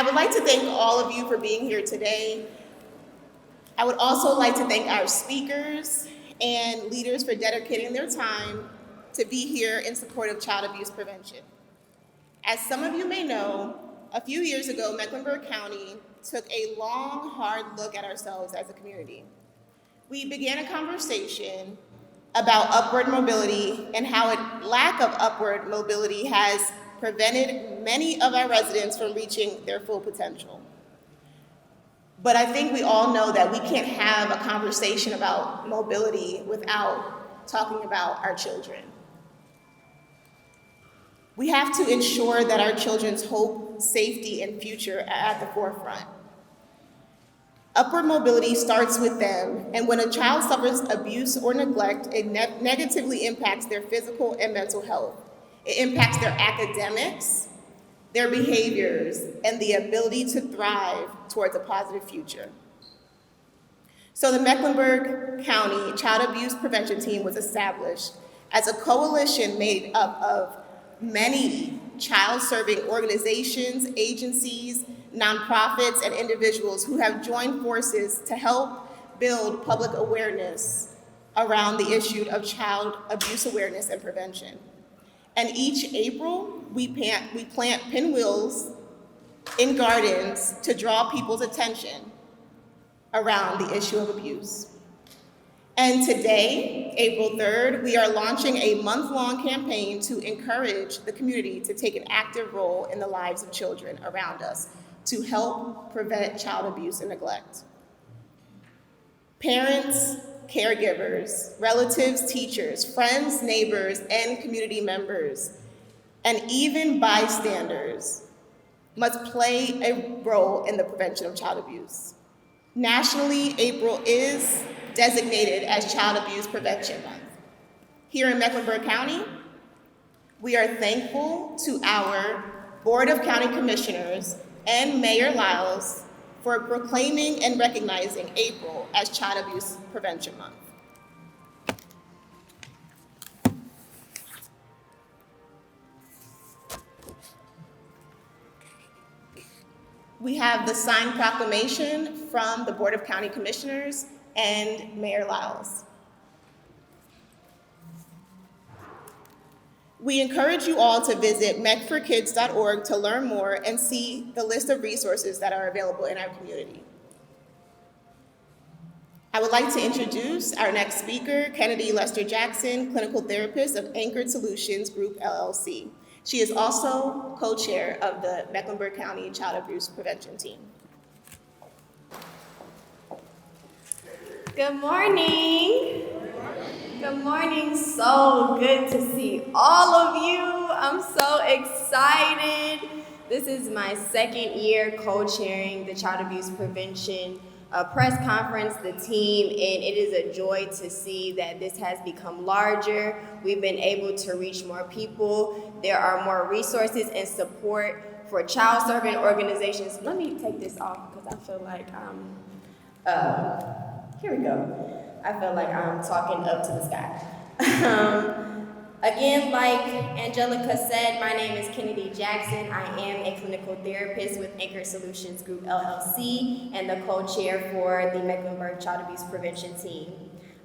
I would like to thank all of you for being here today. I would also like to thank our speakers and leaders for dedicating their time to be here in support of child abuse prevention. As some of you may know, a few years ago, Mecklenburg County took a long, hard look at ourselves as a community. We began a conversation about upward mobility and how a lack of upward mobility has prevented many of our residents from reaching their full potential. But I think we all know that we can't have a conversation about mobility without talking about our children. We have to ensure that our children's hope, safety, and future are at the forefront. Upward mobility starts with them, and when a child suffers abuse or neglect, it negatively impacts their physical and mental health. It impacts their academics, their behaviors, and the ability to thrive towards a positive future. So the Mecklenburg County Child Abuse Prevention Team was established as a coalition made up of many child-serving organizations, agencies, nonprofits, and individuals who have joined forces to help build public awareness around the issue of child abuse awareness and prevention. And each April, we plant pinwheels in gardens to draw people's attention around the issue of abuse. And today, April 3rd, we are launching a month-long campaign to encourage the community to take an active role in the lives of children around us to help prevent child abuse and neglect. Parents, caregivers, relatives, teachers, friends, neighbors, and community members, and even bystanders must play a role in the prevention of child abuse. Nationally, April is designated as Child Abuse Prevention Month. Here in Mecklenburg County, we are thankful to our Board of County Commissioners and Mayor Lyles for proclaiming and recognizing April as Child Abuse Prevention Month. We have the signed proclamation from the Board of County Commissioners and Mayor Lyles. We encourage you all to visit mecforkids.org to learn more and see the list of resources that are available in our community. I would like to introduce our next speaker, Kennedy Lester Jackson, clinical therapist of Anchored Solutions Group, LLC. She is also co-chair of the Mecklenburg County Child Abuse Prevention Team. Good morning. Good morning. So good to see all of you. I'm so excited. This is my second year co-chairing the Child Abuse Prevention press conference, the team, and it is a joy to see that this has become larger. We've been able to reach more people. There are more resources and support for child-serving organizations. Let me take this off because I feel like here we go. I feel like I'm talking up to the sky. Again, like Angelica said, my name is Kennedy Jackson. I am a clinical therapist with Anchored Solutions Group, LLC, and the co-chair for the Mecklenburg Child Abuse Prevention Team.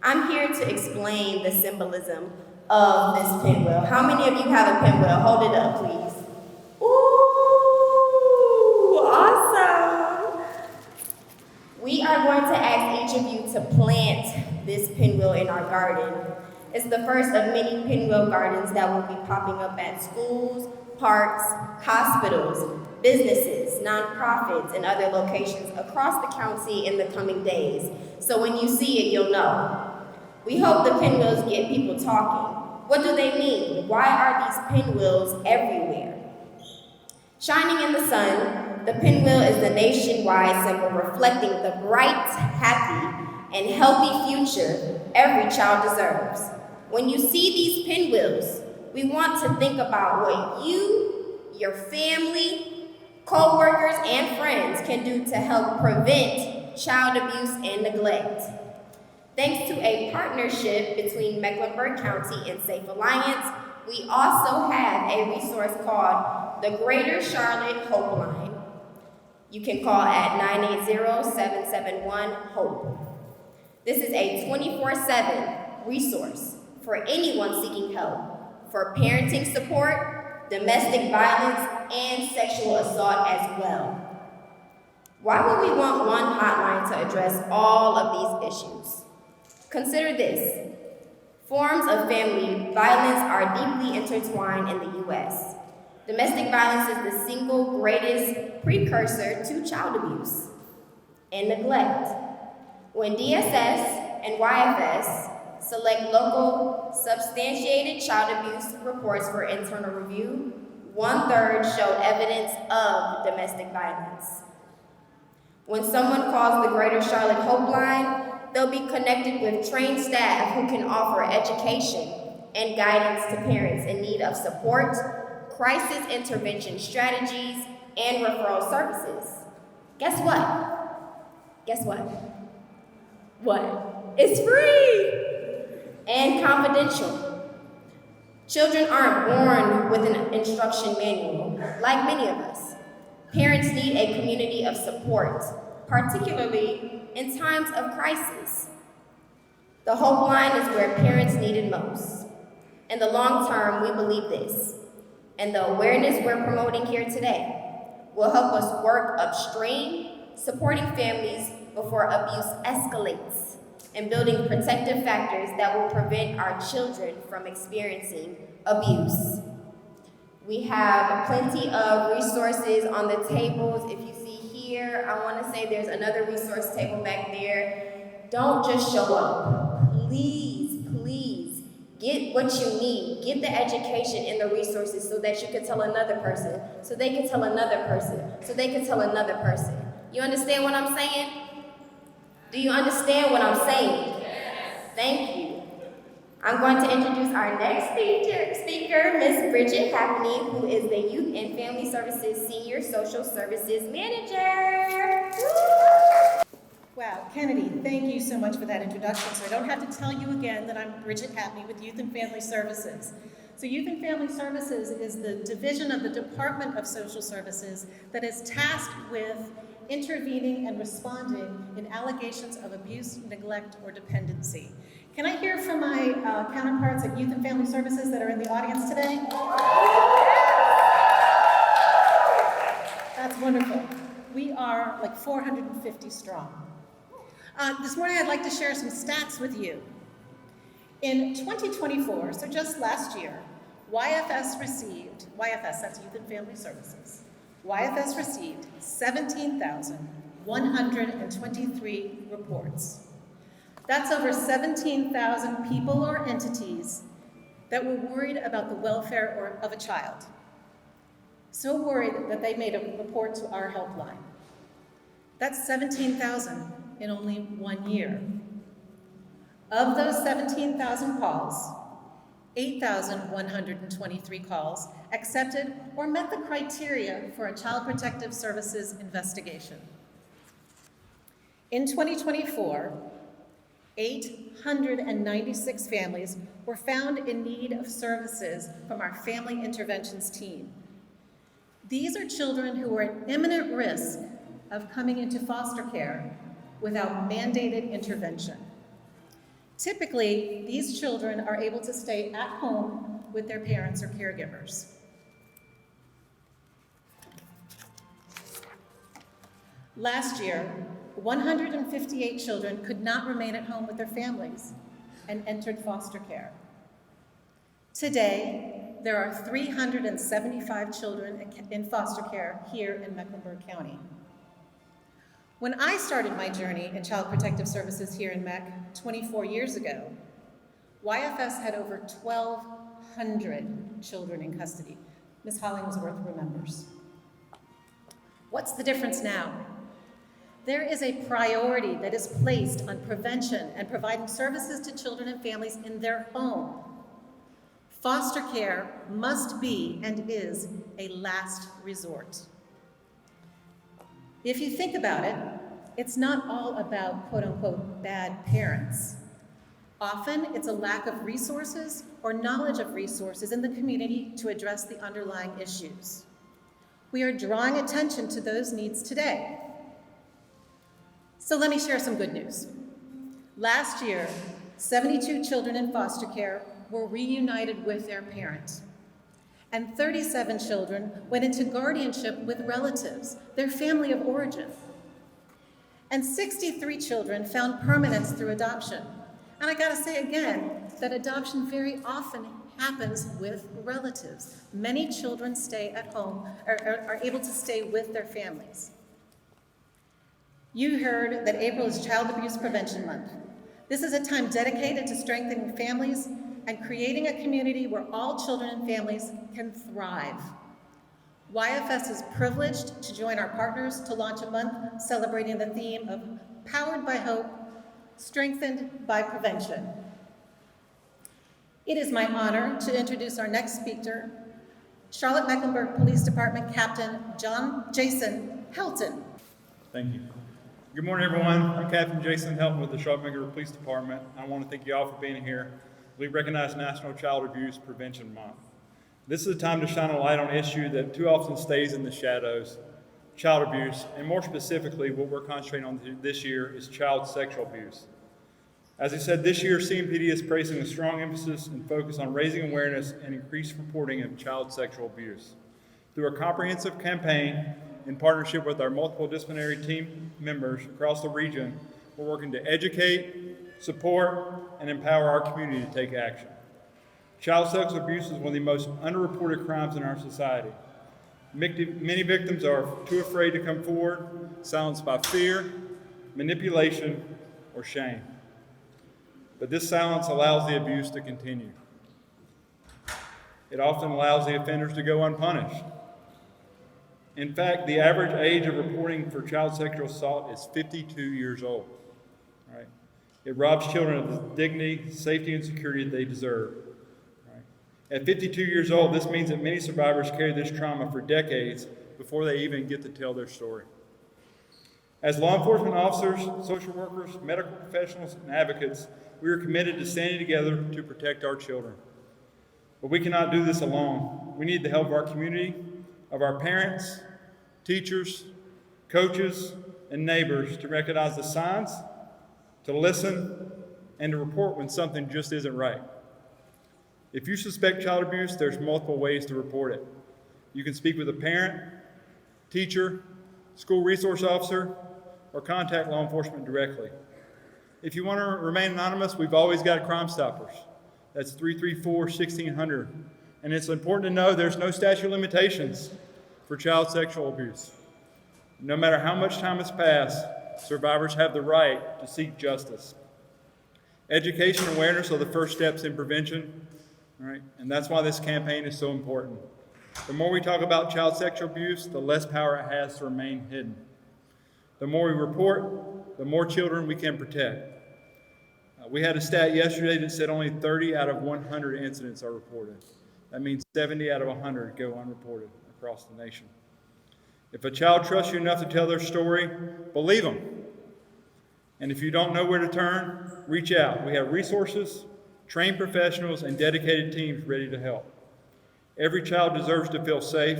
I'm here to explain the symbolism of this pinwheel. How many of you have a pinwheel? Hold it up, please. Ooh, awesome. We are going to ask each of you to plant this pinwheel in our garden. It's the first of many pinwheel gardens that will be popping up at schools, parks, hospitals, businesses, nonprofits, and other locations across the county in the coming days. So when you see it, you'll know. We hope the pinwheels get people talking. What do they mean? Why are these pinwheels everywhere? Shining in the sun, the pinwheel is the nationwide symbol reflecting the bright, happy, and healthy future every child deserves. When you see these pinwheels, we want to think about what you, your family, co-workers, and friends can do to help prevent child abuse and neglect. Thanks to a partnership between Mecklenburg County and Safe Alliance, we also have a resource called the Greater Charlotte Hope Line. You can call at 980-771-HOPE. This is a 24/7 resource for anyone seeking help for parenting support, domestic violence, and sexual assault as well. Why would we want one hotline to address all of these issues? Consider this. Forms of family violence are deeply intertwined in the U.S. Domestic violence is the single greatest precursor to child abuse and neglect. When DSS and YFS select local substantiated child abuse reports for internal review, 1/3 showed evidence of domestic violence. When someone calls the Greater Charlotte Hope Line, they'll be connected with trained staff who can offer education and guidance to parents in need of support, crisis intervention strategies, and referral services. Guess what? Guess what? What? It's free and confidential. Children aren't born with an instruction manual, like many of us. Parents need a community of support, particularly in times of crisis. The Hope Line is where parents need it most. In the long term, we believe this, and the awareness we're promoting here today will help us work upstream, supporting families before abuse escalates, and building protective factors that will prevent our children from experiencing abuse. We have plenty of resources on the tables. If you see here, I want to say there's another resource table back there. Don't just show up. Please, please, get what you need. Get the education and the resources so that you can tell another person, so they can tell another person, so they can tell another person. You understand what I'm saying? Do you understand what I'm saying? Yes. Thank you. I'm going to introduce our next speaker, Ms. Bridget Happney, who is the Youth and Family Services Senior Social Services Manager. Wow, Kennedy, thank you so much for that introduction. So I don't have to tell you again that I'm Bridget Happney with Youth and Family Services. So Youth and Family Services is the division of the Department of Social Services that is tasked with intervening and responding in allegations of abuse, neglect, or dependency. Can I hear from my counterparts at Youth and Family Services that are in the audience today? That's wonderful. We are like 450 strong. This morning I'd like to share some stats with you. In 2024, so just last year, YFS, that's Youth and Family Services, YFS received 17,123 reports. That's over 17,000 people or entities that were worried about the welfare of a child. So worried that they made a report to our helpline. That's 17,000 in only 1 year. Of those 17,000 calls, 8,123 calls accepted or met the criteria for a Child Protective Services investigation. In 2024, 896 families were found in need of services from our Family Interventions team. These are children who are at imminent risk of coming into foster care without mandated intervention. Typically, these children are able to stay at home with their parents or caregivers. Last year, 158 children could not remain at home with their families and entered foster care. Today, there are 375 children in foster care here in Mecklenburg County. When I started my journey in Child Protective Services here in MEC 24 years ago, YFS had over 1,200 children in custody. Ms. Hollingsworth remembers. What's the difference now? There is a priority that is placed on prevention and providing services to children and families in their home. Foster care must be and is a last resort. If you think about it, it's not all about quote-unquote bad parents. Often, it's a lack of resources or knowledge of resources in the community to address the underlying issues. We are drawing attention to those needs today. So let me share some good news. Last year, 72 children in foster care were reunited with their parents, and 37 children went into guardianship with relatives, their family of origin. And 63 children found permanence through adoption. And I gotta say again, that adoption very often happens with relatives. Many children stay at home, are able to stay with their families. You heard that April is Child Abuse Prevention Month. This is a time dedicated to strengthening families and creating a community where all children and families can thrive. YFS is privileged to join our partners to launch a month celebrating the theme of Powered by Hope, Strengthened by Prevention. It is my honor to introduce our next speaker, Charlotte Mecklenburg Police Department Captain Jason Helton. Thank you. Good morning, everyone. I'm Captain Jason Helton with the Charlotte Mecklenburg Police Department. I want to thank you all for being here. We recognize National Child Abuse Prevention Month. This is a time to shine a light on an issue that too often stays in the shadows, child abuse, and more specifically, what we're concentrating on this year is child sexual abuse. As I said, this year, CMPD is placing a strong emphasis and focus on raising awareness and increased reporting of child sexual abuse. Through a comprehensive campaign in partnership with our multiple disciplinary team members across the region, we're working to educate, support, and empower our community to take action. Child sexual abuse is one of the most underreported crimes in our society. Many victims are too afraid to come forward, silenced by fear, manipulation, or shame. But this silence allows the abuse to continue. It often allows the offenders to go unpunished. In fact, the average age of reporting for child sexual assault is 52 years old. Right? It robs children of the dignity, safety, and security that they deserve. At 52 years old, this means that many survivors carry this trauma for decades before they even get to tell their story. As law enforcement officers, social workers, medical professionals, and advocates, we are committed to standing together to protect our children. But we cannot do this alone. We need the help of our community, of our parents, teachers, coaches, and neighbors to recognize the signs, to listen, and to report when something just isn't right. If you suspect child abuse, there's multiple ways to report it. You can speak with a parent, teacher, school resource officer, or contact law enforcement directly. If you want to remain anonymous, we've always got Crime Stoppers. That's 334-1600. And it's important to know there's no statute of limitations for child sexual abuse. No matter how much time has passed, survivors have the right to seek justice. Education and awareness are the first steps in prevention. All right, and that's why this campaign is so important. The more we talk about child sexual abuse, the less power it has to remain hidden. The more we report, the more children we can protect. We had a stat yesterday that said only 30 out of 100 incidents are reported. That means 70 out of 100 go unreported across the nation. If a child trusts you enough to tell their story, believe them. And if you don't know where to turn, reach out. We have resources, trained professionals, and dedicated teams ready to help. Every child deserves to feel safe.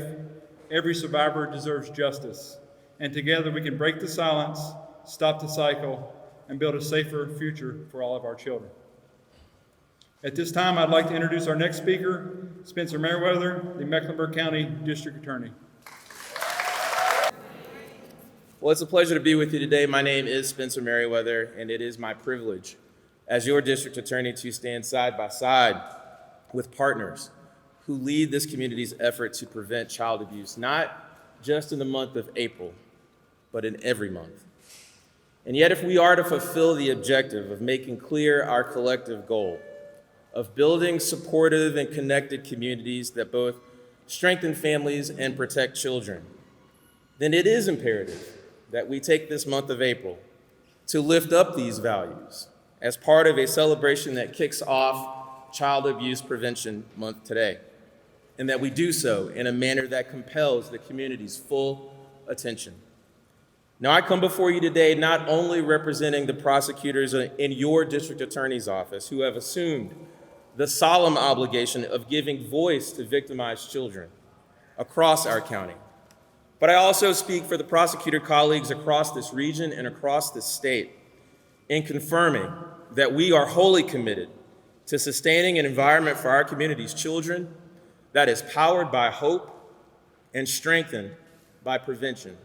Every survivor deserves justice. And together we can break the silence, stop the cycle, and build a safer future for all of our children. At this time, I'd like to introduce our next speaker, Spencer Merriweather, the Mecklenburg County District Attorney. Well, it's a pleasure to be with you today. My name is Spencer Merriweather, and it is my privilege as your district attorney to stand side by side with partners who lead this community's effort to prevent child abuse, not just in the month of April, but in every month. And yet, if we are to fulfill the objective of making clear our collective goal of building supportive and connected communities that both strengthen families and protect children, then it is imperative that we take this month of April to lift up these values as part of a celebration that kicks off Child Abuse Prevention Month today, and that we do so in a manner that compels the community's full attention. Now, I come before you today not only representing the prosecutors in your district attorney's office who have assumed the solemn obligation of giving voice to victimized children across our county, But I also speak for the prosecutor colleagues across this region and across this state in confirming that we are wholly committed to sustaining an environment for our community's children that is powered by hope and strengthened by prevention.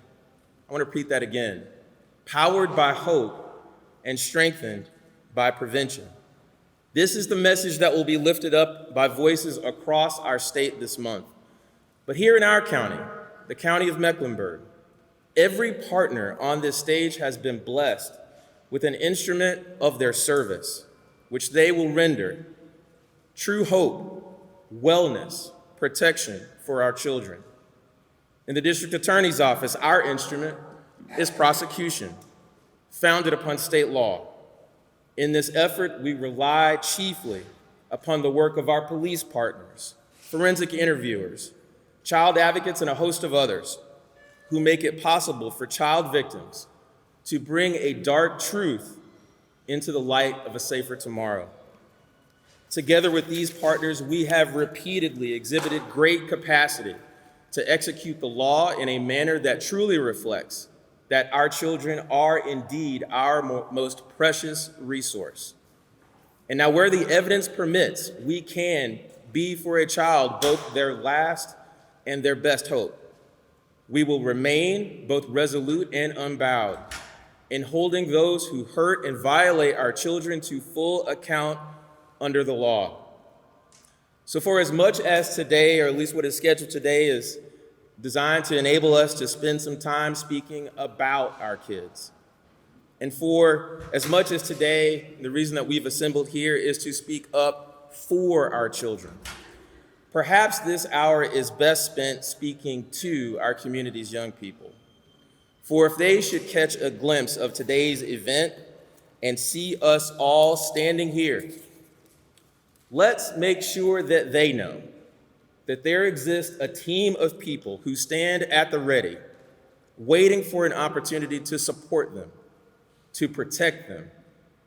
I want to repeat that again. Powered by hope and strengthened by prevention. This is the message that will be lifted up by voices across our state this month. But here in our county, the county of Mecklenburg, every partner on this stage has been blessed with an instrument of their service, which they will render true hope, wellness, protection for our children. In the district attorney's office, our instrument is prosecution, founded upon state law. In this effort, we rely chiefly upon the work of our police partners, forensic interviewers, child advocates, and a host of others who make it possible for child victims to bring a dark truth into the light of a safer tomorrow. Together with these partners, we have repeatedly exhibited great capacity to execute the law in a manner that truly reflects that our children are indeed our most precious resource. And now, where the evidence permits, we can be for a child both their last and their best hope. We will remain both resolute and unbowed in holding those who hurt and violate our children to full account under the law. So for as much as today, or at least what is scheduled today, is designed to enable us to spend some time speaking about our kids, and for as much as today, the reason that we've assembled here is to speak up for our children, perhaps this hour is best spent speaking to our community's young people. For if they should catch a glimpse of today's event and see us all standing here, let's make sure that they know that there exists a team of people who stand at the ready, waiting for an opportunity to support them, to protect them,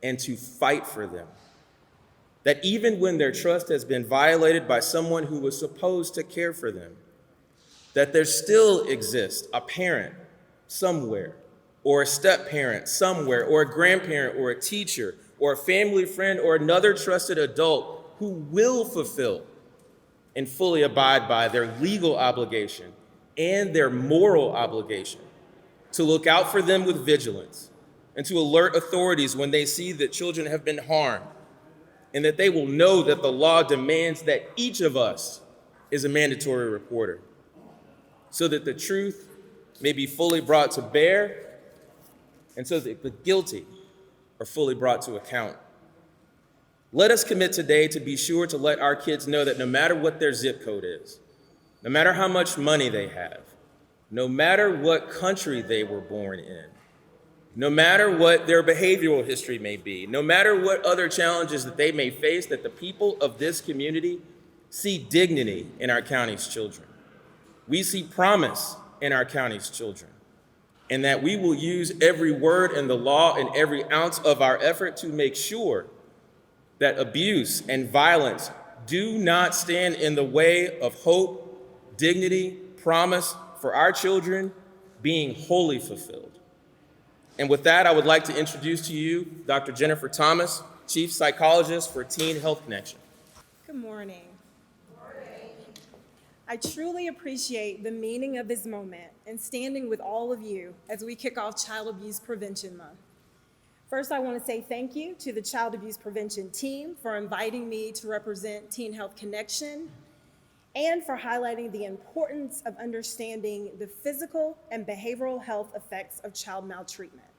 and to fight for them. That even when their trust has been violated by someone who was supposed to care for them, that there still exists a parent somewhere, or a step-parent somewhere, or a grandparent, or a teacher, or a family friend, or another trusted adult who will fulfill and fully abide by their legal obligation and their moral obligation to look out for them with vigilance and to alert authorities when they see that children have been harmed, and that they will know that the law demands that each of us is a mandatory reporter, so that the truth may be fully brought to bear, and so that the guilty are fully brought to account. Let us commit today to be sure to let our kids know that no matter what their zip code is, no matter how much money they have, no matter what country they were born in, no matter what their behavioral history may be, no matter what other challenges that they may face, that the people of this community see dignity in our county's children. We see promise in our county's children, and that we will use every word in the law and every ounce of our effort to make sure that abuse and violence do not stand in the way of hope, dignity, promise for our children being wholly fulfilled. And with that, I would like to introduce to you Dr. Jennifer Thomas, Chief Psychologist for Teen Health Connection. Good morning. I truly appreciate the meaning of this moment and standing with all of you as we kick off Child Abuse Prevention Month. First, I want to say thank you to the Child Abuse Prevention team for inviting me to represent Teen Health Connection and for highlighting the importance of understanding the physical and behavioral health effects of child maltreatment.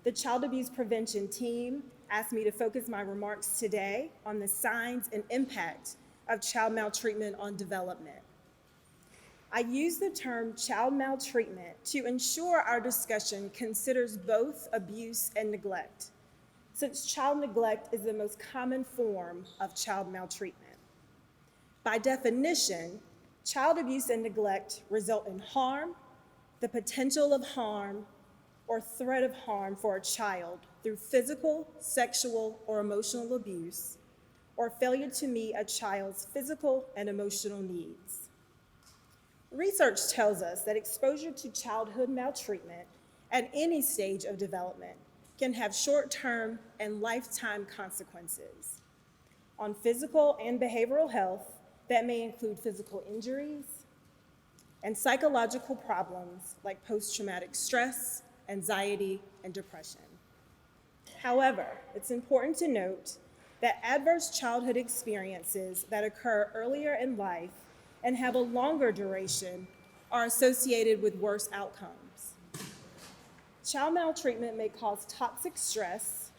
The Child Abuse Prevention team asked me to focus my remarks today on the signs and impact of child maltreatment on development. I use the term child maltreatment to ensure our discussion considers both abuse and neglect, since child neglect is the most common form of child maltreatment. By definition, child abuse and neglect result in harm, the potential of harm, or threat of harm for a child through physical, sexual, or emotional abuse, or failure to meet a child's physical and emotional needs. Research tells us that exposure to childhood maltreatment at any stage of development can have short-term and lifetime consequences on physical and behavioral health that may include physical injuries and psychological problems like post-traumatic stress, anxiety, and depression. However, it's important to note that adverse childhood experiences that occur earlier in life and have a longer duration are associated with worse outcomes. Child maltreatment may cause toxic stress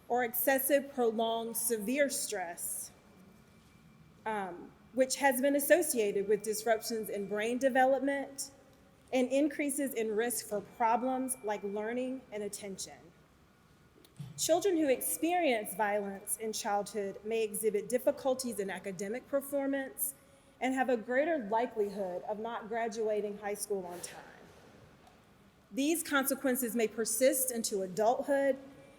or excessive, prolonged, severe stress, which has been associated with disruptions in brain development and increases in risk for problems like learning and attention. Children who experience violence in childhood may exhibit difficulties in academic performance and have a greater likelihood of not graduating high school on time. These consequences may persist into adulthood,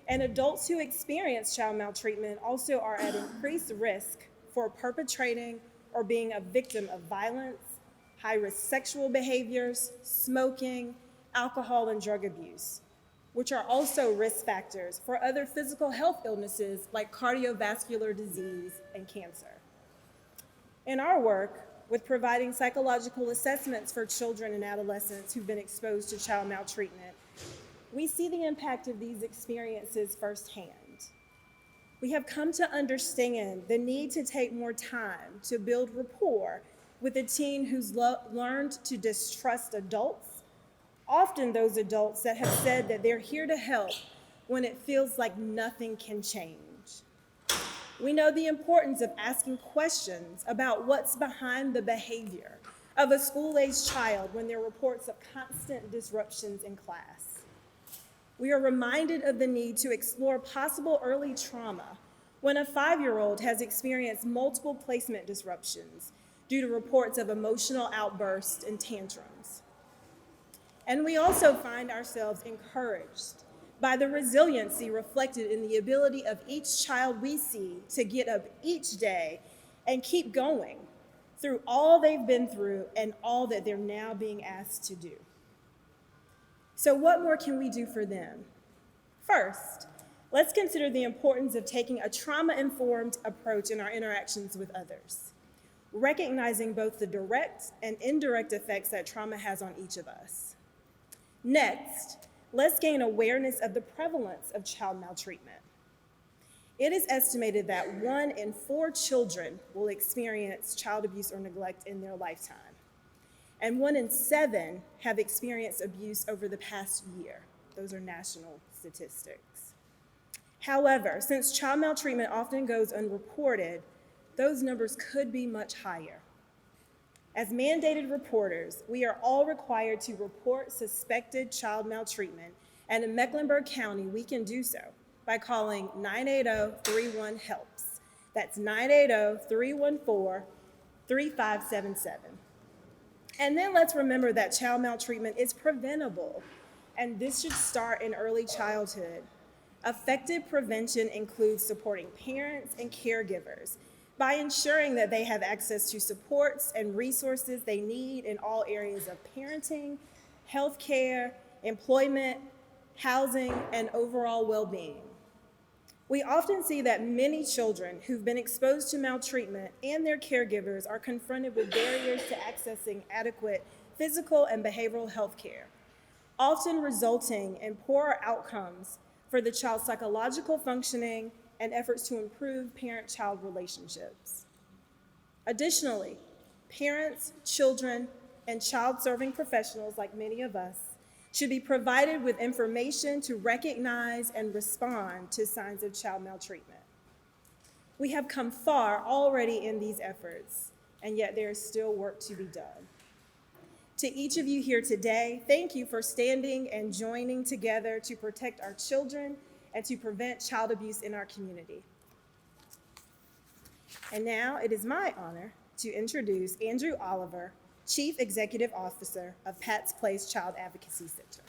and adults who experience child maltreatment also are at increased risk for perpetrating or being a victim of violence, high-risk sexual behaviors, smoking, alcohol, and drug abuse, which are also risk factors for other physical health illnesses like cardiovascular disease and cancer. In our work with providing psychological assessments for children and adolescents who've been exposed to child maltreatment, we see the impact of these experiences firsthand. We have come to understand the need to take more time to build rapport with a teen who's learned to distrust adults, often those adults that have said that they're here to help when it feels like nothing can change. We know the importance of asking questions about what's behind the behavior of a school-aged child when there are reports of constant disruptions in class. We are reminded of the need to explore possible early trauma when a 5-year-old has experienced multiple placement disruptions due to reports of emotional outbursts and tantrums. And we also find ourselves encouraged by the resiliency reflected in the ability of each child we see to get up each day and keep going through all they've been through and all that they're now being asked to do. So what more can we do for them? First, let's consider the importance of taking a trauma-informed approach in our interactions with others, recognizing both the direct and indirect effects that trauma has on each of us. Next, let's gain awareness of the prevalence of child maltreatment. It is estimated that 1 in 4 children will experience child abuse or neglect in their lifetime, and 1 in 7 have experienced abuse over the past year. Those are national statistics. However, since child maltreatment often goes unreported, those numbers could be much higher. As mandated reporters, we are all required to report suspected child maltreatment, and in Mecklenburg County, we can do so by calling 980-31-HELPS. That's 980-314-3577. And then let's remember that child maltreatment is preventable, and this should start in early childhood. Effective prevention includes supporting parents and caregivers by ensuring that they have access to supports and resources they need in all areas of parenting, healthcare, employment, housing, and overall well-being. We often see that many children who've been exposed to maltreatment and their caregivers are confronted with barriers to accessing adequate physical and behavioral health care, often resulting in poorer outcomes for the child's psychological functioning and efforts to improve parent-child relationships. Additionally, parents, children, and child-serving professionals, like many of us, should be provided with information to recognize and respond to signs of child maltreatment. We have come far already in these efforts, and yet there is still work to be done. To each of you here today, thank you for standing and joining together to protect our children and to prevent child abuse in our community. And now it is my honor to introduce Andrew Oliver, Chief Executive Officer of Pat's Place Child Advocacy Center.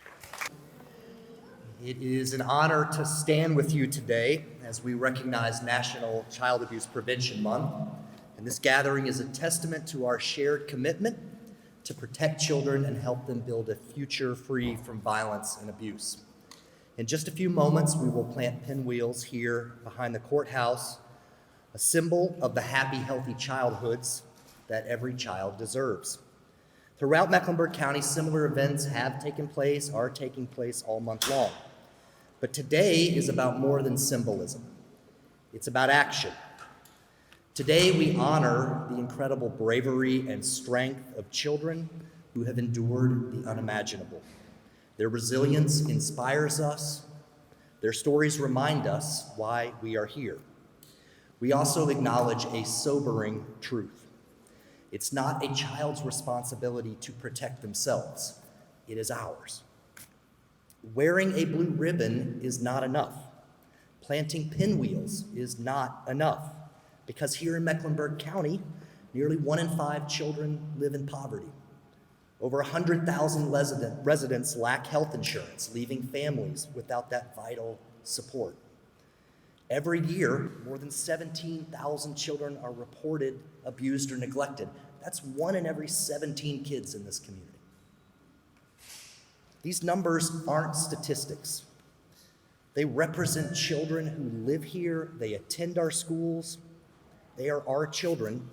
It is an honor to stand with you today as we recognize National Child Abuse Prevention Month. And this gathering is a testament to our shared commitment to protect children and help them build a future free from violence and abuse. In just a few moments, we will plant pinwheels here behind the courthouse, a symbol of the happy, healthy childhoods that every child deserves. Throughout Mecklenburg County, similar events have taken place, are taking place all month long. But today is about more than symbolism. It's about action. Today, we honor the incredible bravery and strength of children who have endured the unimaginable. Their resilience inspires us. Their stories remind us why we are here. We also acknowledge a sobering truth. It's not a child's responsibility to protect themselves. It is ours. Wearing a blue ribbon is not enough. Planting pinwheels is not enough, because here in Mecklenburg County, nearly 1 in 5 children live in poverty. Over 100,000 residents lack health insurance, leaving families without that vital support. Every year, more than 17,000 children are reported abused or neglected. That's 1 in every 17 kids in this community. These numbers aren't statistics. They represent children who live here, they attend our schools, they are our children,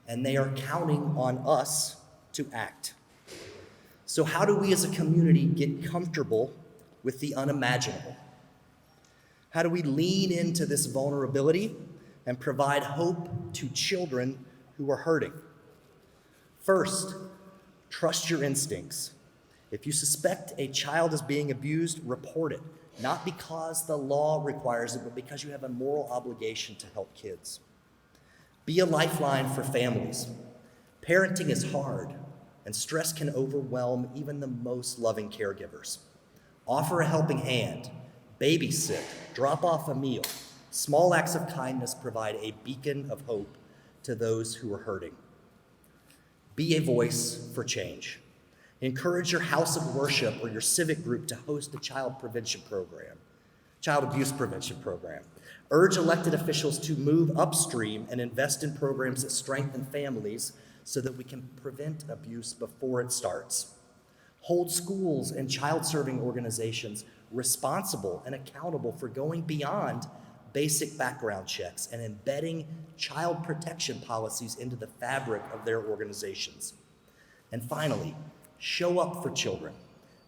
and they are counting on us to act. So how do we as a community get comfortable with the unimaginable? How do we lean into this vulnerability and provide hope to children who are hurting? First, trust your instincts. If you suspect a child is being abused, report it. Not because the law requires it, but because you have a moral obligation to help kids. Be a lifeline for families. Parenting is hard, and stress can overwhelm even the most loving caregivers. Offer a helping hand, babysit, drop off a meal. Small acts of kindness provide a beacon of hope to those who are hurting. Be a voice for change. Encourage your house of worship or your civic group to host a child abuse prevention program. Urge elected officials to move upstream and invest in programs that strengthen families so that we can prevent abuse before it starts. Hold schools and child-serving organizations responsible and accountable for going beyond basic background checks and embedding child protection policies into the fabric of their organizations. And finally, show up for children.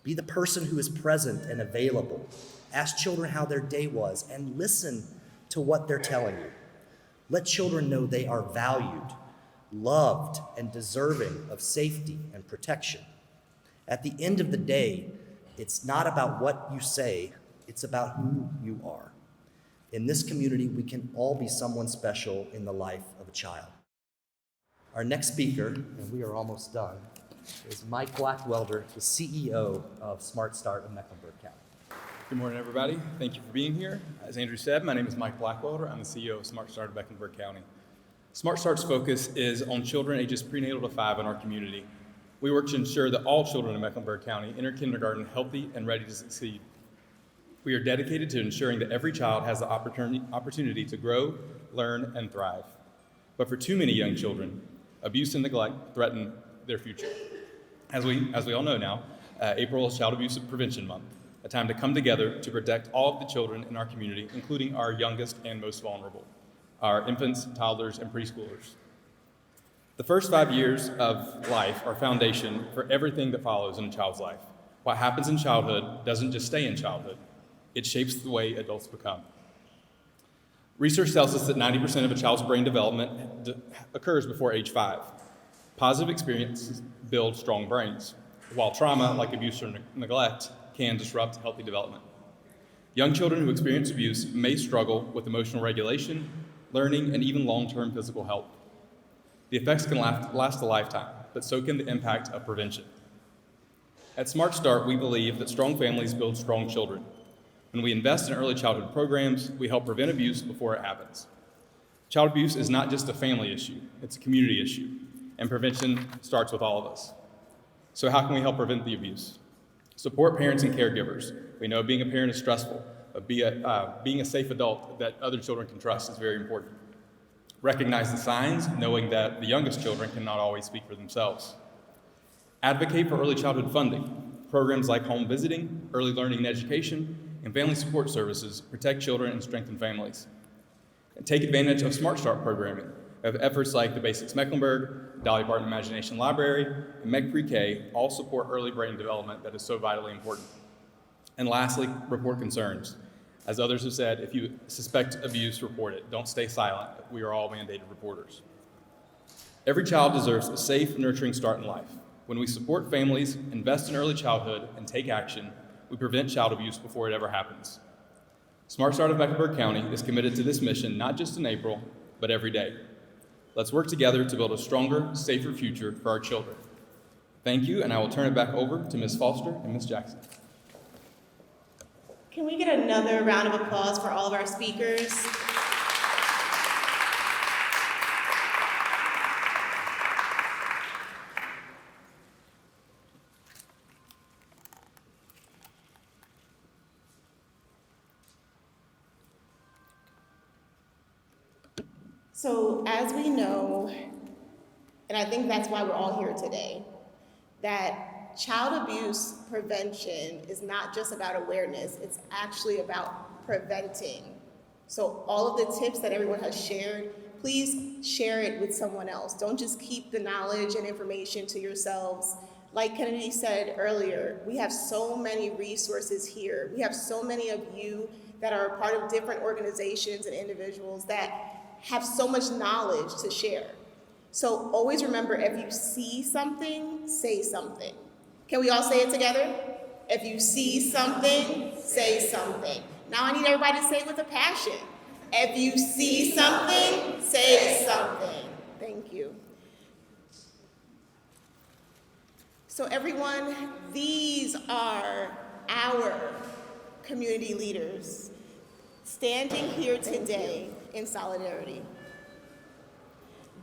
Be the person who is present and available. Ask children how their day was and listen to what they're telling you. Let children know they are valued, loved, and deserving of safety and protection. At the end of the day, it's not about what you say, it's about who you are. In this community, we can all be someone special in the life of a child. Our next speaker, and we are almost done, is Mike Blackwelder, the CEO of Smart Start of Mecklenburg County. Good morning, everybody. Thank you for being here. As Andrew said, my name is Mike Blackwelder. I'm the CEO of Smart Start of Mecklenburg County. Smart Start's focus is on children ages prenatal to 5 in our community. We work to ensure that all children in Mecklenburg County enter kindergarten healthy and ready to succeed. We are dedicated to ensuring that every child has the opportunity to grow, learn, and thrive. But for too many young children, abuse and neglect threaten their future. As we all know now, April is Child Abuse Prevention Month, a time to come together to protect all of the children in our community, including our youngest and most vulnerable, our infants, toddlers, and preschoolers. The first 5 years of life are foundation for everything that follows in a child's life. What happens in childhood doesn't just stay in childhood. It shapes the way adults become. Research tells us that 90% of a child's brain development occurs before age 5. Positive experiences build strong brains, while trauma, like abuse or neglect, can disrupt healthy development. Young children who experience abuse may struggle with emotional regulation, learning, and even long-term physical health. The effects can last a lifetime, but so can the impact of prevention. At Smart Start, we believe that strong families build strong children. When we invest in early childhood programs, we help prevent abuse before it happens. Child abuse is not just a family issue, it's a community issue, and prevention starts with all of us. So how can we help prevent the abuse? Support parents and caregivers. We know being a parent is stressful, but being a safe adult that other children can trust is very important. Recognize the signs, knowing that the youngest children cannot always speak for themselves. Advocate for early childhood funding. Programs like home visiting, early learning and education, and family support services protect children and strengthen families. And take advantage of Smart Start programming, of efforts like the Basics Mecklenburg, Dolly Parton Imagination Library, and Mech Pre-K all support early brain development that is so vitally important. And lastly, report concerns. As others have said, if you suspect abuse, report it. Don't stay silent. We are all mandated reporters. Every child deserves a safe, nurturing start in life. When we support families, invest in early childhood, and take action, we prevent child abuse before it ever happens. Smart Start of Mecklenburg County is committed to this mission not just in April, but every day. Let's work together to build a stronger, safer future for our children. Thank you, and I will turn it back over to Ms. Foster and Ms. Jackson. Can we get another round of applause for all of our speakers? So as we know, and I think that's why we're all here today, that child abuse prevention is not just about awareness, it's actually about preventing. So all of the tips that everyone has shared, please share it with someone else. Don't just keep the knowledge and information to yourselves. Like Kennedy said earlier, we have so many resources here. We have so many of you that are a part of different organizations and individuals that have so much knowledge to share. So always remember, if you see something, say something. Can we all say it together? If you see something, say something. Now I need everybody to say it with a passion. If you see something, say something. Thank you. So everyone, these are our community leaders standing here today in solidarity.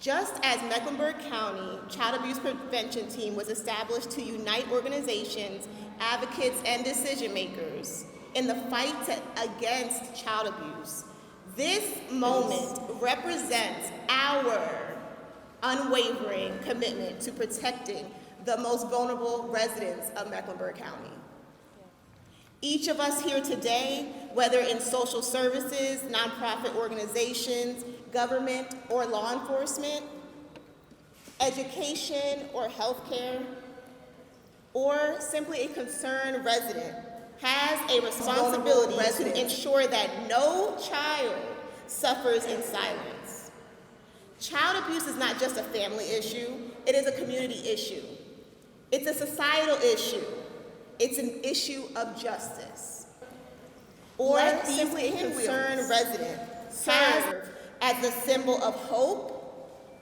Just as Mecklenburg County Child Abuse Prevention Team was established to unite organizations, advocates, and decision makers in the fight against child abuse, this moment represents our unwavering commitment to protecting the most vulnerable residents of Mecklenburg County. Each of us here today, whether in social services, nonprofit organizations, government or law enforcement, education or healthcare, or simply a concerned resident, has a responsibility to ensure that no child suffers in silence. Child abuse is not just a family issue, it is a community issue. It's a societal issue. It's an issue of justice. Or simply a concerned resident serve as a symbol of hope,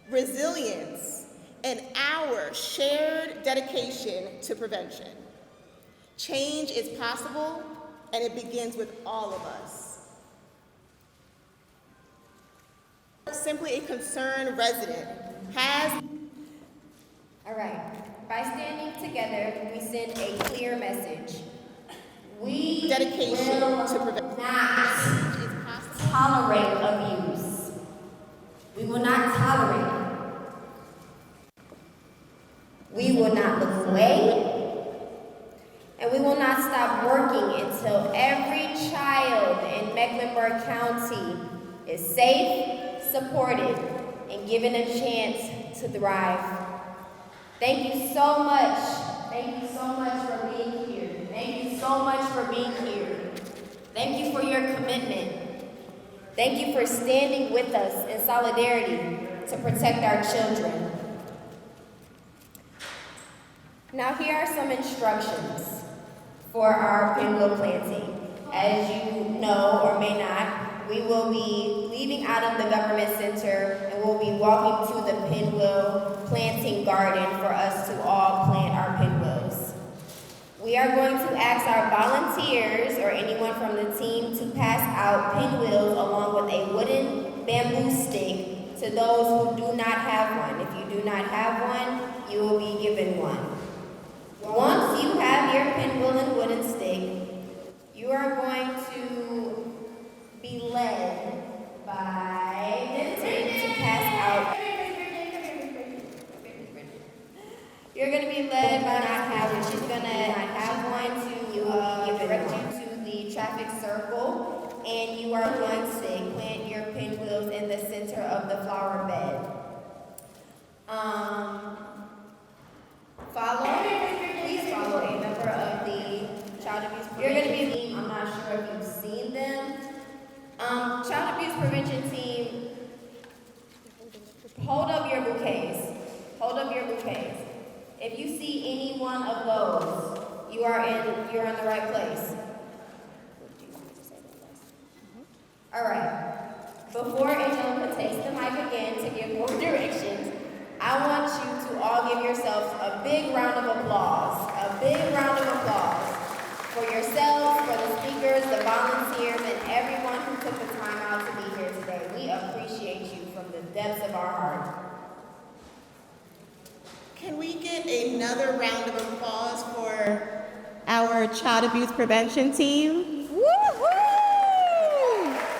resilience, and our shared dedication to prevention. Change is possible, and it begins with all of us. Simply a concerned resident has... All right. By standing together, we send a clear message. We dedication will to prevent not tolerate abuse. We will not tolerate it. We will not look away, and we will not stop working until every child in Mecklenburg County is safe, supported, and given a chance to thrive. Thank you so much. Thank you so much for being here. Thank you so much for being here. Thank you for your commitment. Thank you for standing with us in solidarity to protect our children. Now here are some instructions for our pinwheel planting. As you know or may not, we will be leaving out of the government center and we'll be walking to the pinwheel planting garden for us to all plant our pinwheels. We are going to ask our volunteers or anyone from the team to pass out pinwheels along with a wooden bamboo stick to those who do not have one. If you do not have one, you will be given one. Once you have your pinwheel and wooden stick, you are going to be led by the team to pass out. You're going to be led close. You're in the right place. All right. Before Angelica takes the mic again to give more directions, I want you to all give yourselves a big round of applause. A big round of applause for yourselves, for the speakers, the volunteers, and everyone who took the time out to be here today. We appreciate you from the depths of our heart. Can we get another round of applause for our child abuse prevention team?